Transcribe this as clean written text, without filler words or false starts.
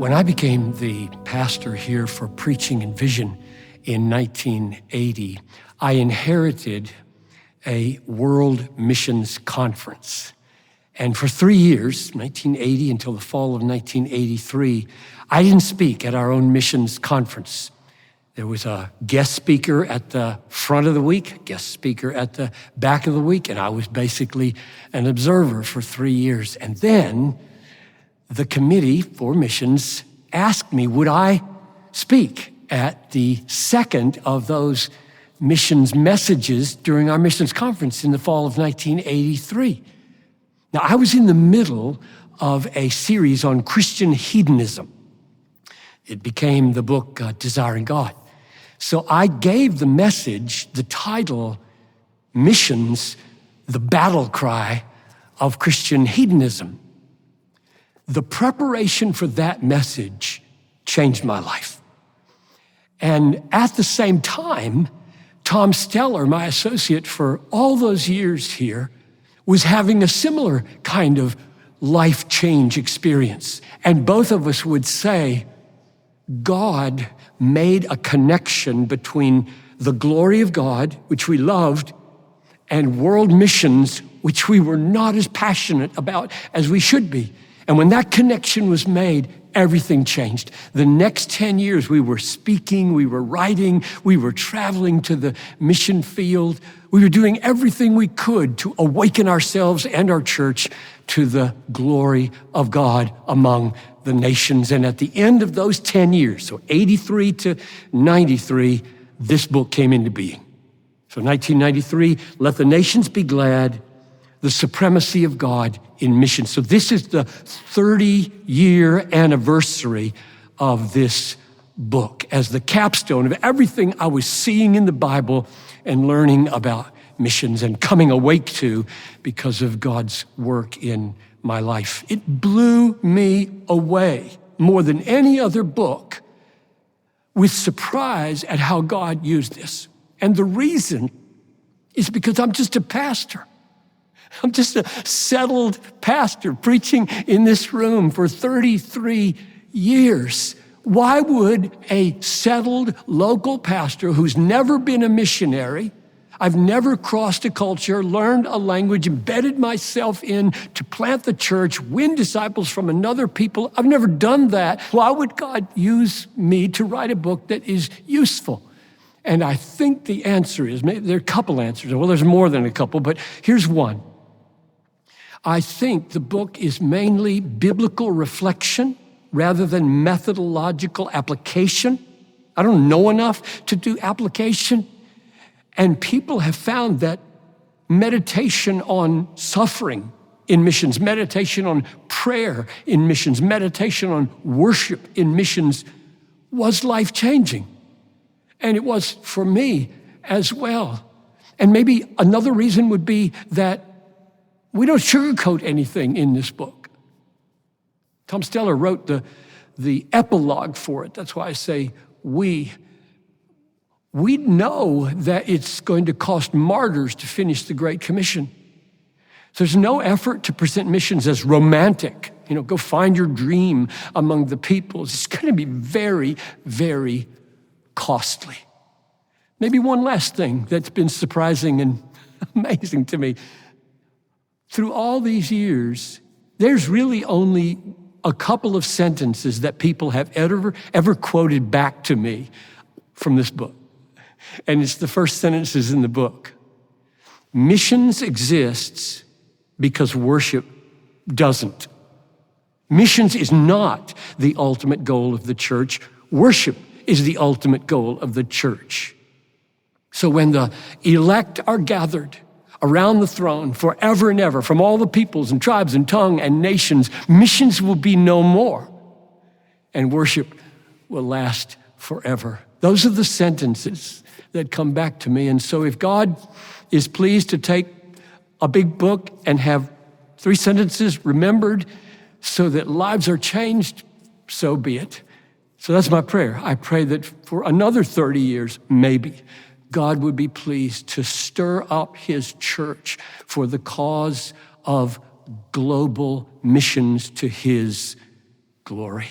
When I became the pastor here for Preaching and Vision in 1980, I inherited a World Missions Conference. And for 3 years, 1980 until the fall of 1983, I didn't speak at our own missions conference. There was a guest speaker at the front of the week, guest speaker at the back of the week, and I was basically an observer for 3 years. And then the Committee for Missions asked me, would I speak at the second of those missions messages during our missions conference in the fall of 1983. Now, I was in the middle of a series on Christian hedonism. It became the book Desiring God. So I gave the message, the title, Missions, the Battle Cry of Christian Hedonism. The preparation for that message changed my life. And at the same time, Tom Steller, my associate for all those years here, was having a similar kind of life change experience. And both of us would say, God made a connection between the glory of God, which we loved, and world missions, which we were not as passionate about as we should be. And when that connection was made, everything changed. The next 10 years, we were speaking, we were writing, we were traveling to the mission field. We were doing everything we could to awaken ourselves and our church to the glory of God among the nations. And at the end of those 10 years, so 83 to 93, this book came into being. So 1993, Let the Nations Be Glad, the Supremacy of God in Missions. So this is the 30-year anniversary of this book as the capstone of everything I was seeing in the Bible and learning about missions and coming awake to because of God's work in my life. It blew me away more than any other book with surprise at how God used this. And the reason is because I'm just a pastor. I'm just a settled pastor preaching in this room for 33 years. Why would a settled local pastor who's never been a missionary, I've never crossed a culture, learned a language, embedded myself in to plant the church, win disciples from another people, I've never done that. Why would God use me to write a book that is useful? And I think the answer is, maybe there are a couple answers. Well, there's more than a couple, but here's one. I think the book is mainly biblical reflection rather than methodological application. I don't know enough to do application. And people have found that meditation on suffering in missions, meditation on prayer in missions, meditation on worship in missions was life-changing. And it was for me as well. And maybe another reason would be that we don't sugarcoat anything in this book. Tom Steller wrote the epilogue for it. That's why I say we. We know that it's going to cost martyrs to finish the Great Commission. There's no effort to present missions as romantic. Go find your dream among the peoples. It's going to be very, very costly. Maybe one last thing that's been surprising and amazing to me. Through all these years, there's really only a couple of sentences that people have ever quoted back to me from this book. And it's the first sentences in the book. Missions exists because worship doesn't. Missions is not the ultimate goal of the church. Worship is the ultimate goal of the church. So when the elect are gathered around the throne forever and ever from all the peoples and tribes and tongue and nations, missions will be no more and worship will last forever. Those are the sentences that come back to me. And so if God is pleased to take a big book and have 3 sentences remembered so that lives are changed, so be it. So that's my prayer. I pray that for another 30 years, maybe, God would be pleased to stir up his church for the cause of global missions to his glory.